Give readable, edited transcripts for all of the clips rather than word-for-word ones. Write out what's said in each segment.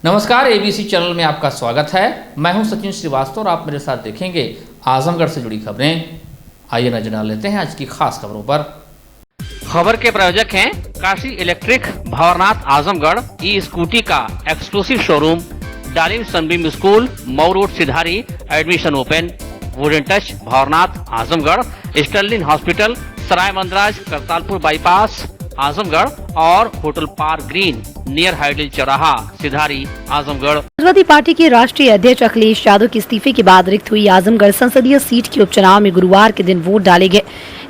नमस्कार, ABC channel में आपका स्वागत है। मैं हूं सचिन श्रीवास्तव और आप मेरे साथ देखेंगे आजमगढ़ से जुड़ी खबरें। आइए नजर डाल लेते हैं आज की खास खबरों पर। खबर के प्रायोजक हैं Kashi electric, Bhanwarnath, Azamgarh. E scooty का exclusive showroom, Dalim Sunbeam school, Mau road, Sidhari. Admission open. Wooden touch, Bhanwarnath, Azamgarh. Sterling hospital, Sarai Mandraj, Kartalpur bypass, Azamgarh. और hotel park green near hydel Chauraha, Sidhari, Azamgarh. Samajwadi party के राष्ट्रीय अध्यक्ष अखिलेश यादव के इस्तीफे के बाद रिक्त हुई आजमगढ़ संसदीय सीट के उपचुनाव में गुरुवार के दिन वोट डाले गए।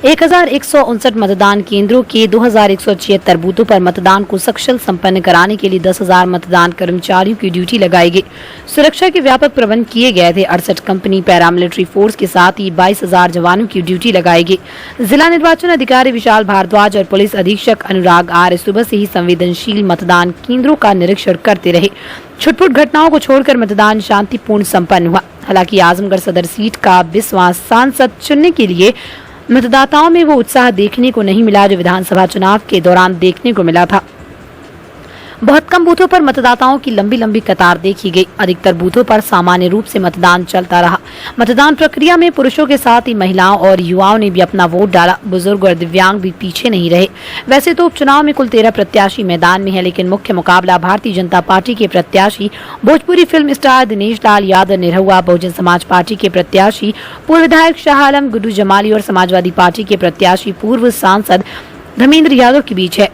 1159 मतदान केंद्रों के 2176 बूथों पर मतदान को सकुशल संपन्न कराने के लिए 10,000 मतदान कर्मचारियों की ड्यूटी लगाई गई। सुरक्षा के व्यापक प्रबंध किए गए थे। 68 कंपनी पैरामिलिट्री फोर्स के साथ ही 22,000 जवानों की ड्यूटी लगाई गई। जिला निर्वाचन अधिकारी विशाल भारद्वाज और पुलिस अधीक्षक अनुराग आर्य सुबह से ही संवेदनशील मतदान केंद्रों का निरीक्षण करते रहे। छुटपुट घटनाओं को छोड़कर मतदान शांतिपूर्ण संपन्न हुआ। हालांकि आजमगढ़ सदर सीट का 20वां सांसद चुनने के लिए मतदाताओं में वो उत्साह देखने को नहीं मिला जो विधानसभा चुनाव के दौरान देखने को मिला था। बहुत कम बूथों पर मतदाताओं की लंबी लंबी कतार देखी गई। अधिकतर बूथों पर सामान्य रूप से मतदान चलता रहा। मतदान प्रक्रिया में पुरुषों के साथ ही महिलाओं और युवाओं ने भी अपना वोट डाला। बुजुर्ग और दिव्यांग भी पीछे नहीं रहे। वैसे तो उपचुनाव में कुल 13 प्रत्याशी मैदान में है, लेकिन मुख्य मुकाबला भारतीय जनता पार्टी के प्रत्याशी Bhojpuri film star Dinesh Lal Yadav Nirahua, Bahujan Samaj party के प्रत्याशी पूर्व विधायक शाह आलम गुड्डू जमाली और समाजवादी पार्टी के प्रत्याशी पूर्व सांसद धर्मेंद्र यादव के बीच है।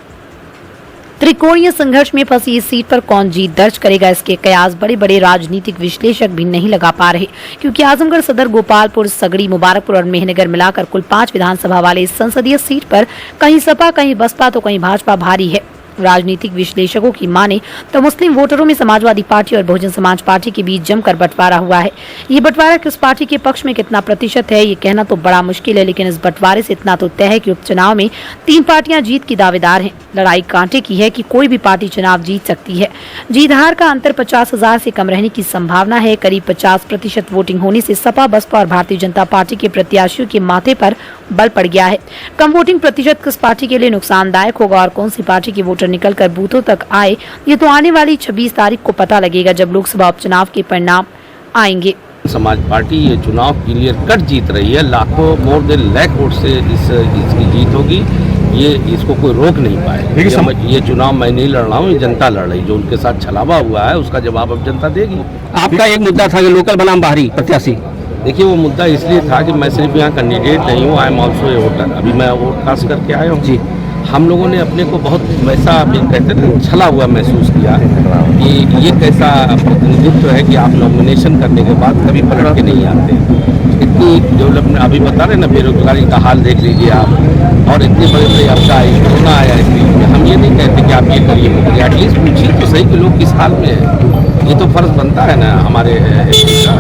त्रिकोणीय संघर्ष में फंसी इस सीट पर कौन जीत दर्ज करेगा, इसके कयास बड़े बड़े राजनीतिक विश्लेषक भी नहीं लगा पा रहे, क्योंकि आजमगढ़ सदर, गोपालपुर, सगड़ी, मुबारकपुर और मेहनगर मिलाकर कुल 5 विधानसभा वाले इस संसदीय सीट पर कहीं सपा, कहीं बसपा तो कहीं भाजपा भारी है। राजनीतिक विश्लेषकों की माने तो मुस्लिम वोटरों में समाजवादी पार्टी और बहुजन समाज पार्टी के बीच जमकर बंटवारा हुआ है। ये बंटवारा किस पार्टी के पक्ष में कितना प्रतिशत है ये कहना तो बड़ा मुश्किल है, लेकिन इस बंटवारे से इतना तो तय है कि उपचुनाव में 3 पार्टियां जीत की दावेदार हैं। लड़ाई कांटे की है कि कोई भी पार्टी चुनाव जीत सकती है। जीत हार का अंतर 50,000 से कम रहने की संभावना है। करीब 50% वोटिंग होने से सपा, बसपा और भारतीय जनता पार्टी के प्रत्याशियों के माथे पर बल पड़ गया है। कम वोटिंग प्रतिशत किस पार्टी के लिए नुकसानदायक होगा और कौन सी पार्टी के वोटर निकलकर बूथों तक आए, ये तो आने वाली 26 तारीख को पता लगेगा, जब लोकसभा उपचुनाव के परिणाम आएंगे। समाज पार्टी ये चुनाव क्लियर कट जीत रही है। लाखों, मोर देन लाख वोट से इसकी जीत होगी। ये इसको कोई रोक नहीं पाए। ये चुनाव मैं नहीं लड़ रहा हूँ, ये जनता लड़ रही। जो उनके साथ छलावा हुआ है उसका जवाब अब जनता देगी। आपका एक मुद्दा था कि लोकल बनाम बाहरी प्रत्याशी। देखिए, वो मुद्दा इसलिए था कि मैं सिर्फ यहाँ कैंडिडेट नहीं हूँ, I am also a voter. अभी मैं वोट खास करके आया हूँ जी। हम लोगों ने अपने को बहुत वैसा अभी कहते थे छला हुआ महसूस किया कि ये कैसा प्रतिनिधित्व है कि आप नॉमिनेशन करने के बाद कभी पलट के नहीं आते। इतनी डेवलपमेंट अभी बता रहे ना, बेरोजगारी का हाल देख लीजिए आप, और इतने बड़े बड़े आपदा आई, कोरोना आया। इसलिए हम ये नहीं कहते कि आप ये करिए, एटलीस्ट पूछिए तो सही कि लोग किस हाल में है। ये तो फर्ज बनता है ना हमारे का।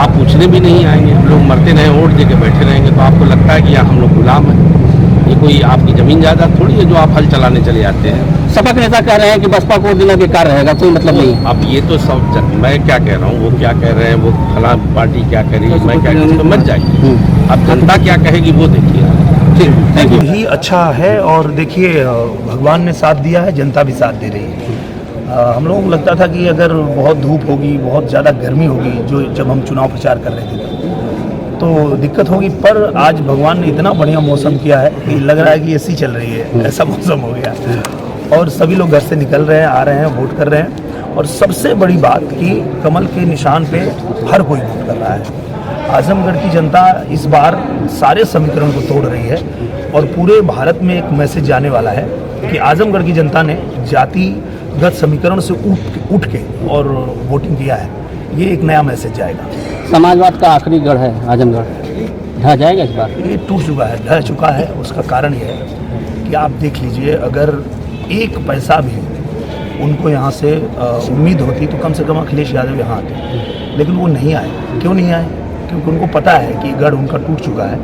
आप पूछने भी नहीं आएंगे, लोग मरते रहे, वोट दे के बैठे रहेंगे, तो आपको लगता है कि हम लोग गुलाम हैं। ये कोई आपकी जमीन जायदाद थोड़ी है जो आप हल चलाने चले जाते हैं। सपा के नेता कह रहे हैं कि बसपा को देना बेकार रहेगा, कोई मतलब नहीं। अब ये तो सब मैं क्या कह रहा हूँ, वो क्या कह रहे हैं, वो फला पार्टी क्या कह रही है, मैं क्या कह रही हूँ, तो मत जाइए। अब जनता क्या कहेगी वो देखिए। ठीक, थैंक यू। ही अच्छा है। और देखिए, भगवान ने साथ दिया है, जनता भी साथ दे रही है। हम लोगों को लगता था कि अगर बहुत धूप होगी, बहुत ज़्यादा गर्मी होगी, जो जब हम चुनाव प्रचार कर रहे थे तो दिक्कत होगी, पर आज भगवान ने इतना बढ़िया मौसम किया है कि लग रहा है कि एसी चल रही है, ऐसा मौसम हो गया। और सभी लोग घर से निकल रहे हैं, आ रहे हैं, वोट कर रहे हैं। और सबसे बड़ी बात कि कमल के निशान पे हर कोई वोट कर रहा है। आजमगढ़ की जनता इस बार सारे समीकरण को तोड़ रही है और पूरे भारत में एक मैसेज जाने वाला है कि आजमगढ़ की जनता ने जातिगत समीकरण से उठ के और वोटिंग किया है। ये एक नया मैसेज जाएगा। समाजवाद का आखिरी गढ़ है आजमगढ़, ढह जाएगा इस बार। ये टूट चुका है, ढह चुका है। उसका कारण ये है कि आप देख लीजिए, अगर एक पैसा भी उनको यहाँ से उम्मीद होती तो कम से कम अखिलेश यादव यहाँ आते, लेकिन वो नहीं आए। क्यों नहीं आए? क्योंकि उनको पता है कि गढ़ उनका टूट चुका है।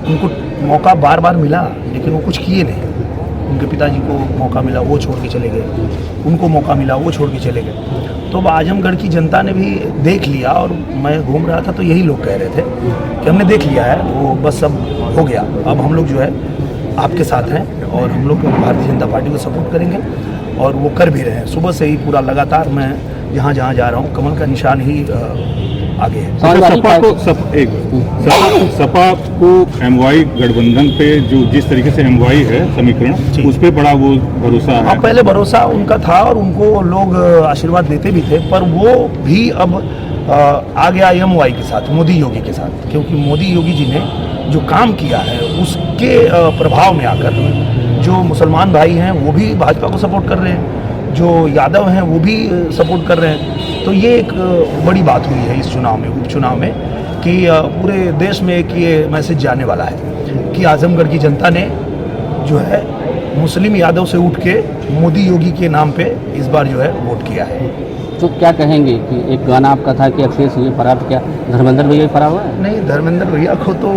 उनको मौका बार बार मिला, लेकिन वो कुछ किए नहीं। उनके पिताजी को मौका मिला, वो छोड़ के चले गए। उनको मौका मिला, वो छोड़ के चले गए। तो अब आजमगढ़ की जनता ने भी देख लिया, और मैं घूम रहा था तो यही लोग कह रहे थे कि हमने देख लिया है, वो बस अब हो गया। अब हम लोग जो है आपके साथ हैं और हम लोग भारतीय जनता पार्टी को सपोर्ट करेंगे, और वो कर भी रहे हैं। सुबह से ही पूरा लगातार मैं जहाँ जहाँ जा रहा हूँ कमल का निशान ही आगे है। समाजवादी सपा को पार्टी सपा को एमवाई गठबंधन पे जो जिस तरीके से एमवाई है समीकरण, जी। उस पे बड़ा वो भरोसा है। हाँ, पहले भरोसा उनका था और उनको लोग आशीर्वाद देते भी थे, पर वो भी अब आ गया एमवाई के साथ, मोदी योगी के साथ, क्योंकि मोदी योगी जी ने जो काम किया है उसके प्रभाव में आकर जो मुसलमान भाई हैं वो भी भाजपा को सपोर्ट कर रहे हैं, जो यादव हैं वो भी सपोर्ट कर रहे हैं। तो ये एक बड़ी बात हुई है इस चुनाव में, उपचुनाव में, कि पूरे देश में एक ये मैसेज जाने वाला है कि आजमगढ़ की जनता ने जो है मुस्लिम यादव से उठ के मोदी योगी के नाम पे इस बार जो है वोट किया है। तो क्या कहेंगे कि एक गाना आपका था कि अखिलेश हुए फरार, तो क्या धर्मेंद्र भैया फरार हुआ है? नहीं, धर्मेंद्र भैया को तो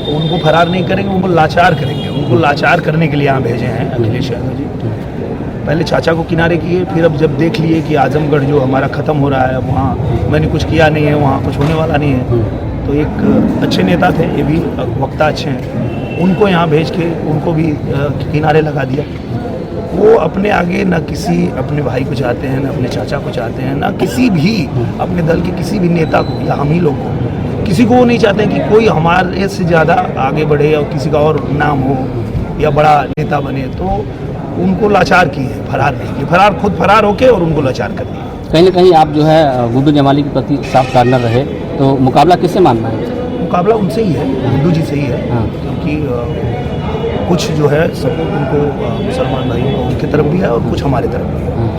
उनको फरार नहीं करेंगे, उनको लाचार करेंगे। उनको लाचार करने के लिए यहाँ भेजे हैं अखिलेश यादव जी। पहले चाचा को किनारे किए, फिर अब जब देख लिए कि आजमगढ़ जो हमारा ख़त्म हो रहा है, वहाँ मैंने कुछ किया नहीं है, वहाँ कुछ होने वाला नहीं है, तो एक अच्छे नेता थे, ये भी वक्ता अच्छे हैं, उनको यहाँ भेज के उनको भी किनारे लगा दिया। वो अपने आगे न किसी अपने भाई को चाहते हैं, न अपने चाचा को चाहते हैं, न किसी भी अपने दल के किसी भी नेता को या हम ही लोग को, किसी को वो नहीं चाहते हैं कि कोई हमारे से ज़्यादा आगे बढ़े और किसी का और नाम हो या बड़ा नेता बने। तो उनको लाचार किए, फरार नहीं किए, फरार खुद फरार होके और उनको लाचार कर दिया। कहीं ना कहीं आप जो है गुड्डू जमाली के प्रति साफ कार्नर रहे, तो मुकाबला किससे मानना है? मुकाबला उनसे ही है, गुड्डू जी से ही है, हाँ। क्योंकि कुछ जो है सपोर्ट उनको मुसलमान भाइयों को उनकी तरफ भी है और कुछ हमारे तरफ भी है। हाँ।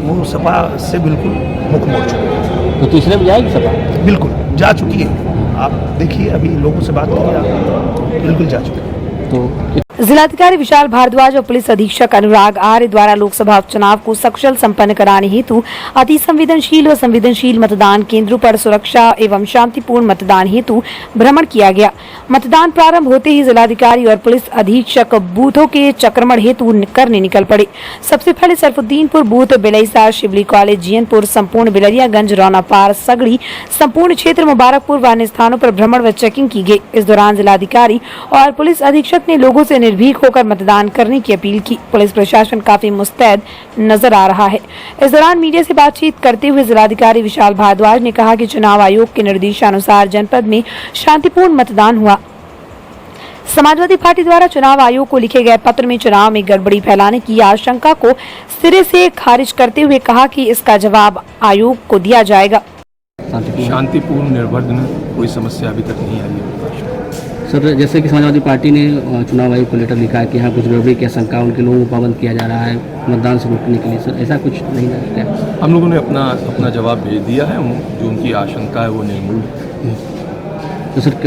वो सपा से बिल्कुल मुख मोड़ चुके हैं, तो तीसरे में जाएगी सपा? बिल्कुल जा चुकी है। आप देखिए, अभी लोगों से बात करिए, आप बिल्कुल जा चुके हैं। तो जिलाधिकारी विशाल भारद्वाज और पुलिस अधीक्षक अनुराग आर्य द्वारा लोकसभा उपचुनाव को सकुशल संपन्न कराने हेतु अति संवेदनशील और संवेदनशील मतदान केंद्रों पर सुरक्षा एवं शांतिपूर्ण मतदान हेतु भ्रमण किया गया। मतदान प्रारंभ होते ही जिलाधिकारी और पुलिस अधीक्षक बूथों के चक्रमण हेतु करने निकल पड़े। सबसे पहले सरफुद्दीनपुर बूथ, बिलईसार, शिवली कॉलेज, जियनपुर, संपूर्ण बिलरियागंज, रौनापार, सगड़ी, संपूर्ण क्षेत्र मुबारकपुर व अन्य स्थानों पर भ्रमण व चेकिंग की गई। इस दौरान जिलाधिकारी और पुलिस अधीक्षक ने लोगों से निर्भीक होकर मतदान करने की अपील की। पुलिस प्रशासन काफी मुस्तैद नजर आ रहा है। इस दौरान मीडिया से बातचीत करते हुए जिलाधिकारी विशाल भारद्वाज ने कहा कि चुनाव आयोग के निर्देशानुसार जनपद में शांतिपूर्ण मतदान हुआ। समाजवादी पार्टी द्वारा चुनाव आयोग को लिखे गए पत्र में चुनाव में गड़बड़ी फैलाने की आशंका को सिरे से खारिज करते हुए कहा कि इसका जवाब आयोग को दिया जाएगा। शांतिपूर्ण निर्विघ्न कोई समस्या अभी तक नहीं आई है। सर, जैसे कि समाजवादी पार्टी ने चुनाव आयोग को लेटर लिखा है कि यहाँ कुछ गड़बड़ी की आशंका, उनके लोगों को पाबंद किया जा रहा है मतदान से रोकने के लिए, सर ऐसा कुछ नहीं है क्या? हम लोगों ने अपना जवाब भेज दिया है, जो उनकी आशंका है वो निर्मूल। तो सर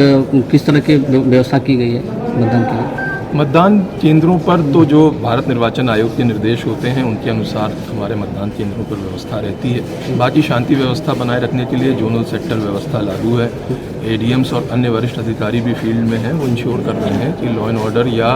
किस तरह की व्यवस्था की गई है मतदान के लिए? मतदान केंद्रों पर तो जो भारत निर्वाचन आयोग के निर्देश होते हैं उनके अनुसार हमारे मतदान केंद्रों पर व्यवस्था रहती है। बाकी शांति व्यवस्था बनाए रखने के लिए जोनल सेक्टर व्यवस्था लागू है। एडीएम्स और अन्य वरिष्ठ अधिकारी भी फील्ड में हैं, वो इंश्योर कर रहे हैं कि लॉ एंड ऑर्डर या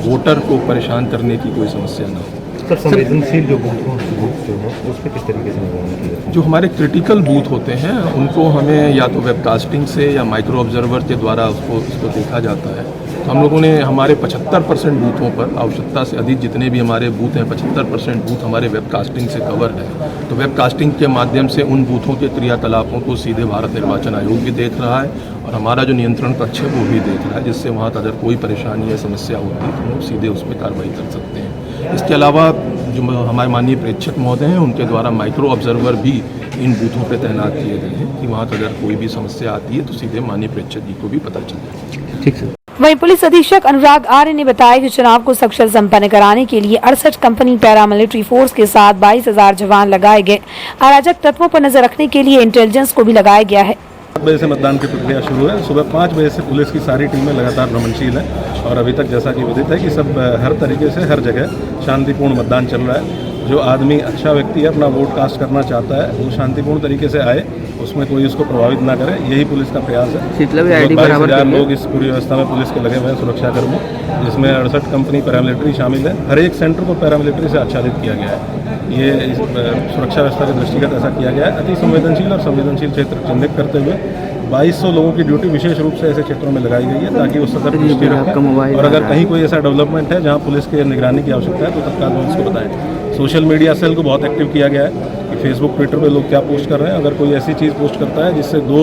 वोटर को परेशान करने की कोई समस्या ना हो। सर, संवेदनशील जो बूथ जो है उस पर किस तरीके से निगरानी की जाती है? जो हमारे क्रिटिकल बूथ होते हैं उनको हमें या तो वेबकास्टिंग से या माइक्रो ऑब्जर्वर के द्वारा उसको देखा जाता है। तो हम लोगों ने हमारे 75% बूथों पर, आवश्यकता से अधिक जितने भी हमारे बूथ हैं 75% बूथ हमारे वेबकास्टिंग से कवर है। तो वेबकास्टिंग के माध्यम से उन बूथों के क्रियाकलापों को सीधे भारत निर्वाचन आयोग भी देख रहा है और हमारा जो नियंत्रण कक्ष है वो भी देख रहा है, जिससे वहाँ अगर कोई परेशानी या समस्या होती है तो हम सीधे उस पर कार्रवाई कर सकते हैं। इसके अलावा जो हमारे माननीय प्रेक्षक महोदय हैं उनके द्वारा माइक्रो ऑब्जर्वर भी इन बूथों पर तैनात किए गए हैं कि वहाँ अगर कोई भी समस्या आती है तो सीधे माननीय प्रेक्षक जी को भी पता चल जाए। ठीक सर। वहीं पुलिस अधीक्षक अनुराग आर्य ने बताया कि चुनाव को सकुशल संपन्न कराने के लिए 68 कंपनी पैरामिलिट्री फोर्स के साथ 22,000 जवान लगाए गए। अराजक तत्वों पर नजर रखने के लिए इंटेलिजेंस को भी लगाया गया है। 7 बजे से मतदान की प्रक्रिया शुरू है। सुबह 5 बजे से पुलिस की सारी टीमें लगातार भ्रमणशील है और अभी तक जैसा कि विदित है कि सब हर तरीके से हर जगह शांतिपूर्ण मतदान चल रहा है। जो आदमी अच्छा व्यक्ति है, अपना वोट कास्ट करना चाहता है, वो शांतिपूर्ण तरीके से आए, उसमें कोई उसको प्रभावित ना करे, यही पुलिस का प्रयास है। 22,000 लोग इस पूरी व्यवस्था में पुलिस के लगे हुए हैं, सुरक्षाकर्मी, जिसमें 68 कंपनी पैरामिलिट्री शामिल है। हर एक सेंटर को पैरामिलिट्री से आच्छादित किया गया है। ये सुरक्षा व्यवस्था के दृष्टिगत ऐसा किया गया है। अति संवेदनशील और संवेदनशील क्षेत्र चिन्हित करते हुए 2200 लोगों की ड्यूटी विशेष रूप से ऐसे क्षेत्रों में लगाई गई है ताकि वो सतर्क दृष्टि रखें और अगर कहीं कोई ऐसा डेवलपमेंट है जहां पुलिस के निगरानी की आवश्यकता है तो तत्काल पुलिस को बताएं। सोशल मीडिया सेल को बहुत एक्टिव किया गया है कि फेसबुक ट्विटर पे लोग क्या पोस्ट कर रहे हैं। अगर कोई ऐसी चीज़ पोस्ट करता है जिससे दो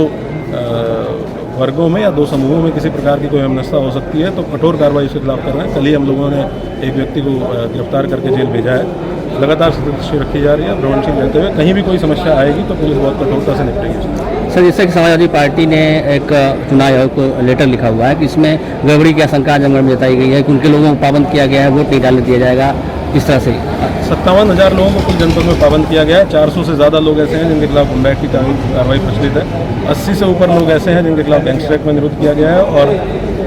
वर्गों में या दो समूहों में किसी प्रकार की कोई अमनस्ता हो सकती है तो कठोर कार्रवाई उसके खिलाफ कर रहे हैं। कल ही हम लोगों ने एक व्यक्ति को गिरफ्तार करके जेल भेजा है। लगातार सतर्कता रखी जा रही है। भ्रमणशील रहते हुए कहीं भी कोई समस्या आएगी तो पुलिस बहुत कठोरता से निपटेगी। सर, जैसे कि समाजवादी पार्टी ने एक चुनाव आयोग को लेटर लिखा हुआ है कि इसमें गड़बड़ी की आशंका आजमगढ़ में जताई गई है कि उनके लोगों को पाबंद किया गया है, वोट नहीं डालने दिया जाएगा, इस तरह से 57,000 लोगों को कुल जनपद में पाबंद किया गया है। 400 से ज़्यादा लोग ऐसे हैं जिनके खिलाफ कॉम्बैट की कार्रवाई प्रचलित है। 80 से ऊपर लोग ऐसे हैं जिनके खिलाफ गैंगस्टर एक्ट में निरुद्ध किया गया है और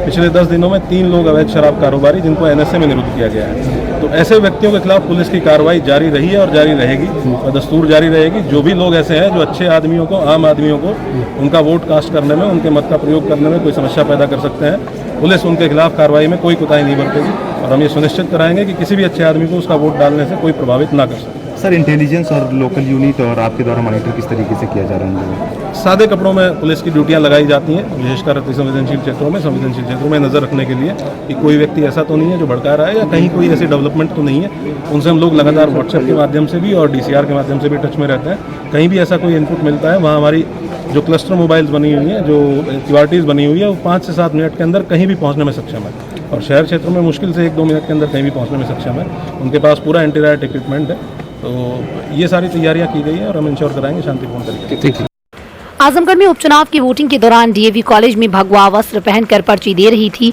पिछले 10 दिनों में 3 लोग अवैध शराब कारोबारी जिनको NSA में निरुद्ध किया गया है। तो ऐसे व्यक्तियों के खिलाफ पुलिस की कार्रवाई जारी रही है और जारी रहेगी और दस्तूर जारी रहेगी। जो भी लोग ऐसे हैं जो अच्छे आदमियों को, आम आदमियों को उनका वोट कास्ट करने में, उनके मत का प्रयोग करने में कोई समस्या पैदा कर सकते हैं, पुलिस उनके खिलाफ कार्रवाई में कोई कोताही नहीं बरतेगी और हम ये सुनिश्चित कराएंगे कि किसी भी अच्छे आदमी को उसका वोट डालने से कोई प्रभावित ना कर सके। सर, इंटेलिजेंस और लोकल यूनिट और आपके द्वारा मॉनिटर किस तरीके से किया जा रहा है? सादे कपड़ों में पुलिस की ड्यूटियां लगाई जाती हैं, विशेषकर अति संवेदनशील क्षेत्रों में नज़र रखने के लिए कि कोई व्यक्ति ऐसा तो नहीं है जो भड़का रहा है या कहीं कोई ऐसी डेवलपमेंट तो नहीं है। उनसे हम लोग लगातार व्हाट्सएप के माध्यम से भी और DCR के माध्यम से भी टच में रहते हैं। कहीं भी ऐसा कोई इनपुट मिलता है, वहाँ हमारी जो क्लस्टर मोबाइल्स बनी हुई हैं, जो क्यूआरटीज़ बनी हुई है, वो 5 से 7 मिनट के अंदर कहीं भी पहुँचने में सक्षम है और शहर क्षेत्र में मुश्किल से 1-2 मिनट के अंदर कहीं भी पहुँचने में सक्षम है। उनके पास पूरा एंटी राइट इक्विपमेंट है। तो ये सारी तैयारियां की गई है और हम इंश्योर कराएंगे शांतिपूर्ण तरीके से। आजमगढ़ में उपचुनाव की वोटिंग के दौरान DAV कॉलेज में भगवा वस्त्र पहनकर पर्ची दे रही थी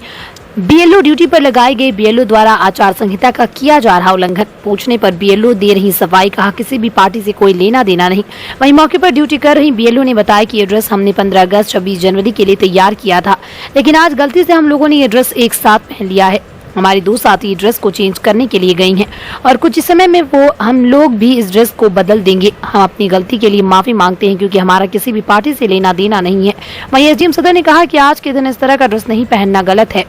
BLO। ड्यूटी पर लगाई गई BLO द्वारा आचार संहिता का किया जा रहा उल्लंघन। पूछने पर BLO दे रही सफाई, कहा किसी भी पार्टी से कोई लेना देना नहीं। वहीं मौके पर ड्यूटी कर रही BLO ने बताया कि ये ड्रेस हमने 15 अगस्त 26 जनवरी के लिए तैयार किया था, लेकिन आज गलती से हम लोगों ने ये ड्रेस एक साथ पहन लिया है। हमारी 2 साथी ड्रेस को चेंज करने के लिए गई हैं और कुछ समय में वो हम लोग भी इस ड्रेस को बदल देंगे। हम अपनी गलती के लिए माफी मांगते हैं क्योंकि हमारा किसी भी पार्टी से लेना देना नहीं है। वहीं SDM सदर ने कहा कि आज के दिन इस तरह का ड्रेस नहीं पहनना गलत है।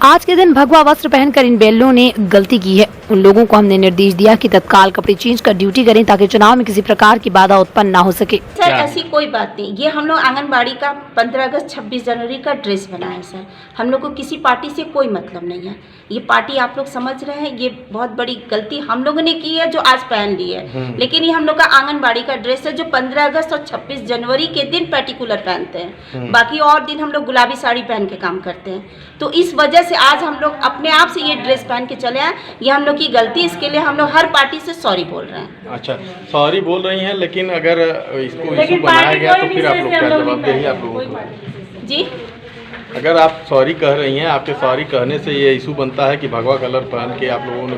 आज के दिन भगवा वस्त्र पहनकर इन BLO ने गलती की है। उन लोगों को हमने निर्देश दिया कि तत्काल कपड़े चेंज कर ड्यूटी करें ताकि चुनाव में किसी प्रकार की बाधा उत्पन्न न हो सके। सर, ऐसी कोई बात नहीं। ये हम लोग आंगनबाड़ी का 15 अगस्त 26 जनवरी का ड्रेस बनाया है सर। हम लोग को किसी पार्टी से कोई मतलब नहीं है। ये पार्टी आप लोग समझ रहे हैं, ये बहुत बड़ी गलती हम लोगों ने की है जो आज पहन ली है। लेकिन ये हम लोग का आंगनबाड़ी का ड्रेस है जो 15 अगस्त और 26 जनवरी के दिन पर्टिकुलर पहनते हैं। बाकी और दिन हम लोग गुलाबी साड़ी पहन के काम करते हैं। तो इस वजह से आज हम लोग अपने आप से ये ड्रेस पहन के चले आए। ये हम लोग की गलती, इसके लिए हम लोग हर पार्टी से सॉरी बोल रहे हैं। अच्छा, सॉरी बोल रही हैं, लेकिन अगर इसको इशू बनाया गया तो फिर आप लोग क्या जवाब देंगे आप लोगों को? जी, अगर आप सॉरी कह रही हैं, आपके सॉरी कहने से ये इशू बनता है कि भगवा कलर पहन के आप लोगों ने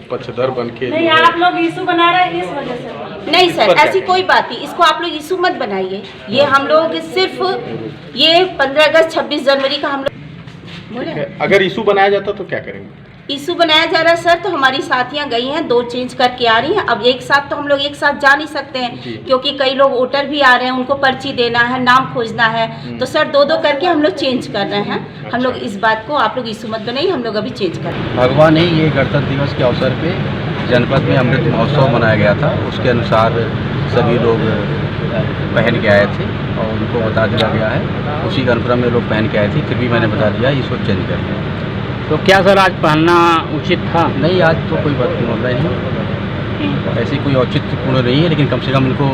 पक्षधर बन के नहीं, आप लोग इशू बना रहे हैं इस वजह से। नहीं सर, ऐसी कोई बात नहीं। इसको आप लोग इशू मत बनाइए। ये हम लोग सिर्फ ये 15 अगस्त 26 जनवरी का हम लोग बोले। अगर इशू बनाया जाता तो क्या करेंगे? इशू बनाया जा रहा है सर, तो हमारी साथियां गई हैं, 2 चेंज करके आ रही हैं। अब एक साथ तो हम लोग एक साथ जा नहीं सकते हैं क्योंकि कई लोग वोटर भी आ रहे हैं, उनको पर्ची देना है, नाम खोजना है। तो सर 2-2 करके हम लोग चेंज कर रहे हैं। हम लोग इस बात को आप लोग इशू मत बनाइए, हम लोग अभी चेंज कर रहे हैं। भगवान नहीं, ये गणतंत्र दिवस के अवसर पे जनपद में अमृत महोत्सव मनाया गया था। उसके अनुसार सभी लोग पहन के आए थे और उनको बता दिया गया है। उसी अनुक्रम में लोग पहन के आए थे, फिर भी मैंने बता दिया इसको चेंज कर दिया। तो क्या सर आज पहनना उचित था? नहीं, आज तो कोई बात नहीं, ऐसी कोई औचित्यपूर्ण नहीं है, लेकिन कम से कम उनको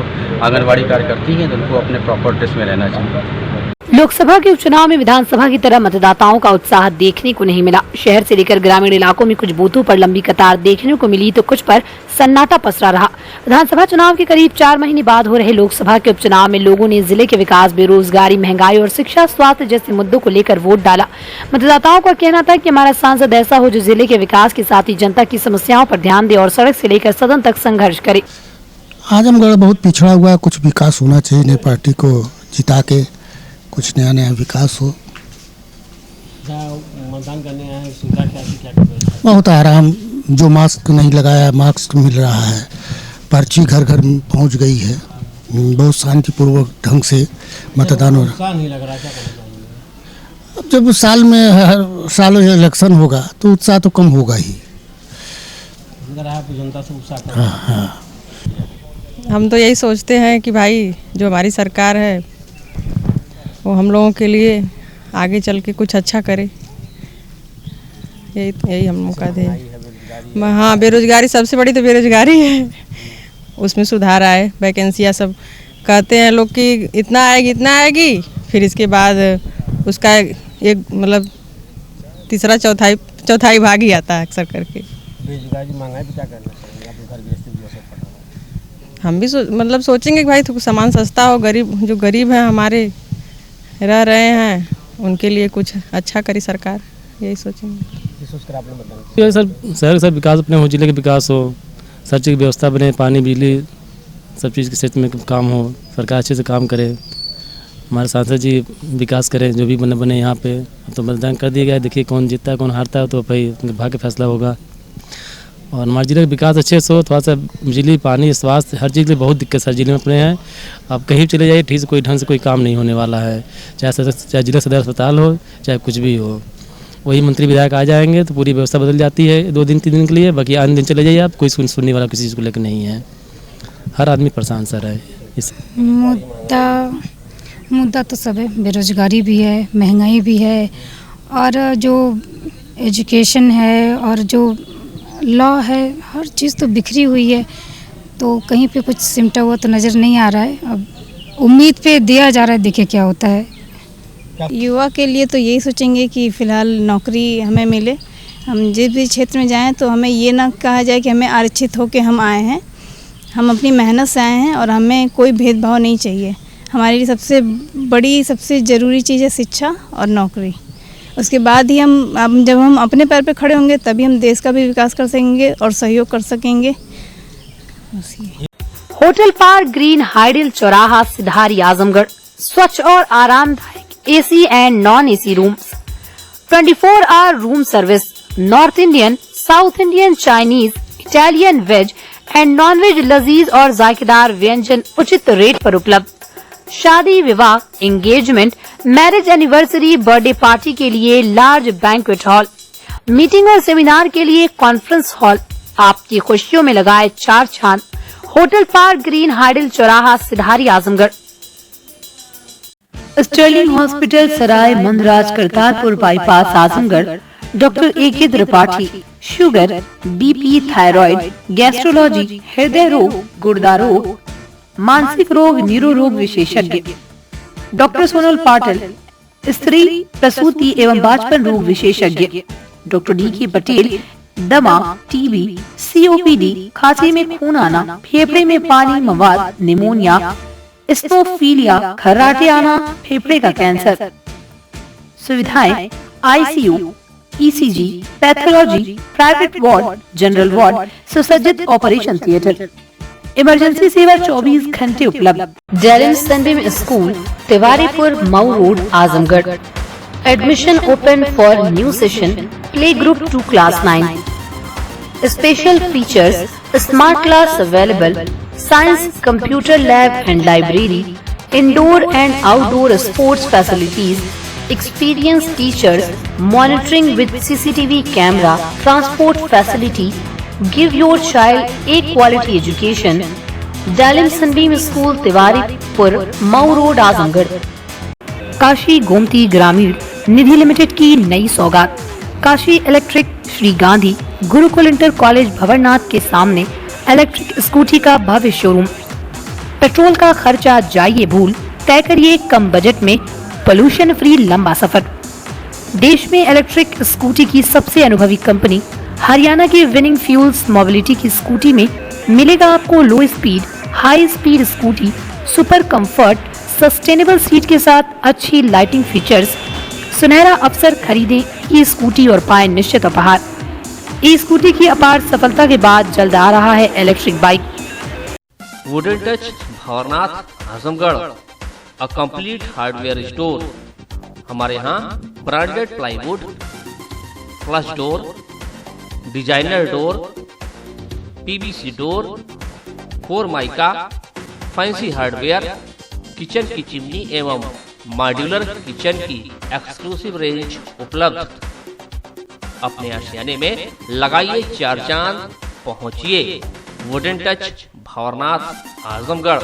आंगनबाड़ी कार्यकर्ती हैं तो उनको अपने प्रॉपर ड्रेस में रहना चाहिए। लोकसभा के उपचुनाव में विधानसभा की तरह मतदाताओं का उत्साह देखने को नहीं मिला। शहर से लेकर ग्रामीण इलाकों में कुछ बूथों पर लंबी कतार देखने को मिली तो कुछ पर सन्नाटा पसरा रहा। विधानसभा चुनाव के करीब 4 महीने बाद हो रहे लोकसभा के उपचुनाव में लोगों ने जिले के विकास, बेरोजगारी, महंगाई और शिक्षा, स्वास्थ्य जैसे मुद्दों को लेकर वोट डाला। मतदाताओं का कहना था कि हमारा सांसद ऐसा हो जो जिले के विकास के साथ ही जनता की समस्याओं पर ध्यान दे और सड़क से लेकर सदन तक संघर्ष करे। आजमगढ़ बहुत पिछड़ा हुआ है, कुछ विकास होना चाहिए। नई पार्टी को जिता के कुछ नया नया विकास हो। मतदान करने आए, सुविधा क्या बहुत आराम, जो मास्क नहीं लगाया मास्क मिल रहा है, पर्ची घर घर पहुंच गई है, बहुत शांतिपूर्वक ढंग से मतदान हो रहा है। अब जब साल में हर साल इलेक्शन होगा तो उत्साह तो कम होगा ही। जनता से उत्साह। हाँ, हम तो यही सोचते हैं कि भाई जो हमारी सरकार है वो हम लोगों के लिए आगे चल के कुछ अच्छा करे, यही हम लोग का ध्येय। हाँ, बेरोजगारी सबसे बड़ी तो बेरोजगारी है, उसमें सुधार आए, वैकेंसियाँ सब कहते हैं लोग कि इतना आएगी, फिर इसके बाद उसका एक मतलब तीसरा चौथाई भाग ही आता है अक्सर करके। बेरोजगारी महंगाई पे क्या करना चाहिए आप घर गृहस्थी भी असर हम भी मतलब सोचेंगे कि भाई तो सामान सस्ता हो, जो गरीब हैं हमारे रह रहे हैं उनके लिए कुछ अच्छा करी सरकार, यही सोचेंगे। सोचकर आपने बताया सर शहर का विकास अपने हो, जिले का विकास हो, हर चीज़ की व्यवस्था बने, पानी बिजली सब चीज़ के क्षेत्र में काम हो, सरकार अच्छे से काम करे, हमारे सांसद जी विकास करें, जो भी बने यहाँ पे। अब तो मतदान कर दिया गया है, देखिए कौन जीतता है कौन हारता है तो भाई उनके भाग्य फैसला होगा। और हमारे जिले का विकास अच्छे से हो, थोड़ा सा बिजली पानी स्वास्थ्य हर चीज़ के लिए बहुत दिक्कत है जिले में अपने हैं। अब कहीं चले जाइए ठीक से कोई ढंग से कोई काम नहीं होने वाला है, चाहे जिला सदर अस्पताल हो चाहे कुछ भी हो। वही मंत्री विधायक आ जाएंगे तो पूरी व्यवस्था बदल जाती है 2 दिन 3 दिन के लिए, बाकी अन्य दिन चले जाइए आप, कोई सुनने वाला किसी चीज़ को लेकर नहीं है, हर आदमी परेशान सर है। इस मुद्दा तो सब है, बेरोजगारी भी है, महंगाई भी है, और जो एजुकेशन है और जो लॉ है, हर चीज़ तो बिखरी हुई है, तो कहीं पे कुछ सिमटा हुआ तो नज़र नहीं आ रहा है। अब उम्मीद पे दिया जा रहा है, देखिए क्या होता है। युवा के लिए तो यही सोचेंगे कि फ़िलहाल नौकरी हमें मिले, हम जिस भी क्षेत्र में जाएं तो हमें ये ना कहा जाए कि हमें आरक्षित होकर हम आए हैं, हम अपनी मेहनत से आए हैं और हमें कोई भेदभाव नहीं चाहिए। हमारे लिए सबसे बड़ी सबसे ज़रूरी चीज़ है शिक्षा और नौकरी। उसके बाद ही जब हम अपने पैर पे खड़े होंगे तभी हम देश का भी विकास कर सकेंगे और सहयोग कर सकेंगे। Hotel park green hydel Chauraha Sidhari Azamgarh, स्वच्छ और आरामदायक AC and non AC rooms, 24 hour room service, north Indian, south Indian, Chinese, Italian, veg and non veg लजीज और जायकेदार व्यंजन उचित रेट पर उपलब्ध। शादी विवाह, engagement, marriage anniversary, birthday party के लिए लार्ज बैंक्वेट हॉल, मीटिंग और सेमिनार के लिए कॉन्फ्रेंस हॉल, आपकी खुशियों में लगाए 4 चांद। Hotel park green hydel Chauraha Sidhari Azamgarh. Sterling hospital Sarai Mandraj Kartarpur bypass Azamgarh, doctor A.K. Tripathi, sugar, BP, thyroid, gastrology, हृदय रोग, गुर्दा रोग, मानसिक रोग, न्यूरो रोग विशेषज्ञ, डॉक्टर सोनल पाटिल, स्त्री प्रसूति एवं बाजपन रोग विशेषज्ञ, डॉक्टर D.K. पटेल, दमा, टीबी, COPD, खांसी में खून आना, फेफड़े में पानी मवाद, निमोनिया, स्टोफीलिया, खर्राटे आना, फेफड़े का कैंसर। सुविधाएं ICU, ECG, pathology, private ward, general ward, सुसज्जित ऑपरेशन थिएटर, इमरजेंसी सेवा 24 घंटे उपलब्ध। Dalim Sunbeam school, Tiwaripur, Mau road, Azamgarh. Admission open for new session, play group 2 class 9। Special features, smart class available, science, computer lab and library, indoor and outdoor sports facilities, experienced teachers, monitoring with CCTV camera, transport facility. Give your child a quality education. Dalim Sunbeam School, Tiwaripur, Mau road, Azamgarh. Kashi Gomti ग्रामीण निधि limited की नई सौगात, Kashi electric, Shri Gandhi Gurukul inter college Bhawarnath के सामने electric scooty का भव्य showroom. Petrol का खर्चा जाइए भूल, तय करिए कम बजट में पोल्यूशन फ्री लंबा सफर। देश में इलेक्ट्रिक स्कूटी की सबसे अनुभवी कंपनी हरियाणा की विनिंग फ्यूल्स मोबिलिटी की स्कूटी में मिलेगा आपको लो speed, high speed scooty, super comfort, sustainable seat के साथ अच्छी लाइटिंग फीचर्स। सुनहरा अवसर, खरीदें ई स्कूटी और पाएं निश्चित उपहार। ई स्कूटी की अपार सफलता के बाद जल्द आ रहा है electric bike. Wooden touch Bhawarnath Azamgarh, a complete hardware store. हमारे यहाँ branded plywood, flush door, designer door, PVC door, 4 mica, fancy hardware, kitchen की चिमनी एवं मॉड्यूलर किचन की एक्सक्लूसिव रेंज उपलब्ध। अपने आशियाने में लगाइए 4 चांद, पहुंचिए वुडन टच भवरनाथ आजमगढ़।